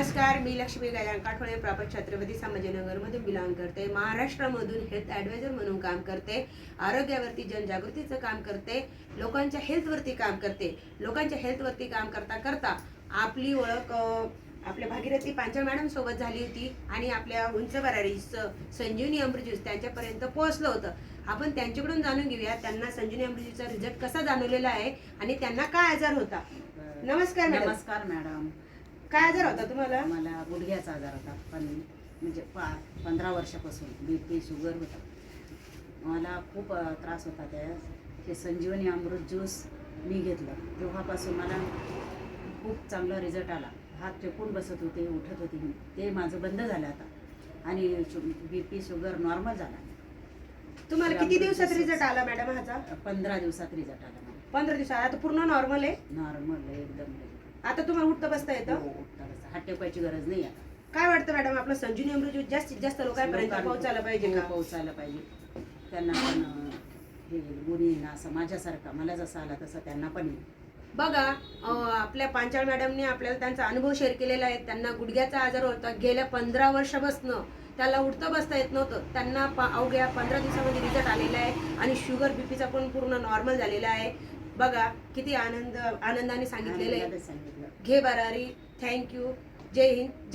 नमस्कार, मी Lakshmi Gajanan Kathole, proper Chhatrapati संभाजीनगरमधून belong करते. महाराष्ट्रामधून हेल्थ ॲडवायझर म्हणून काम करते. आरोग्यावरती जनजागृतीचं काम करते. लोकांच्या हेल्थवरती काम करते. लोकांच्या हेल्थवरती काम करता करता आपली ओळख आपल्या भागीरथी पांचाळ मॅडम सोबत झाली होती आणि आपल्या उंच भरारी संजीवनी अमृत त्यांच्यापर्यंत पोहोचलं होतं. आपण त्यांच्याकडून जाणून घेऊया त्यांना संजीवनी अमृतचा रिझल्ट कसा जाणवलेला आहे आणि त्यांना काय आजार होता. नमस्कार मॅडम. नमस्कार मॅडम. काय आजार होता तुम्हाला? मला गुडघ्याचा आजार होता, पण म्हणजे 15 वर्षापासून BP शुगर होता. मला खूप त्रास होता. हे संजीवनी अमृत ज्यूस मी घेतलं तेव्हापासून मला खूप चांगला रिझल्ट आला. हात टेकून बसत होते, उठत होते मी. ते माझं बंद झालं आता आणि BP शुगर नॉर्मल झाला. तुम्हाला किती दिवसात रिझल्ट आला मॅडम ह्याचा? 15 दिवसात रिझल्ट आला मला. 15 दिवसात. आता पूर्ण नॉर्मल आहे? नॉर्मल एकदम. आता तुम्हाला उठता बसता येतं? उठता बसता हात टेकायची गरज नाही आता. काय वाटतं मॅडम, आपलं संजीवनी अमृत ज्यूस जास्तीत जास्त लोकांपर्यंत पोहोचायला पाहिजे का? पोहोचायला पाहिजे. त्यांना पण हे गुणी ना, असं माझ्यासारखा मला जसं आला तसं त्यांना पण येईल. बघा, आपल्या पांचाळ मॅडमने आपल्याला त्यांचा अनुभव शेअर केलेला आहे. त्यांना गुडघ्याचा आजार होता. गेल्या 15 वर्षापासून त्याला उठता बसता येत नव्हतं. त्यांना अवघ्या 15 दिवसामध्ये रिझल्ट आलेला आहे आणि शुगर BPचा पण पूर्ण नॉर्मल झालेला आहे. बघा किती आनंदाने सांगितलेलं आहे. घे बरारी. थँक्यू. जय हिंद.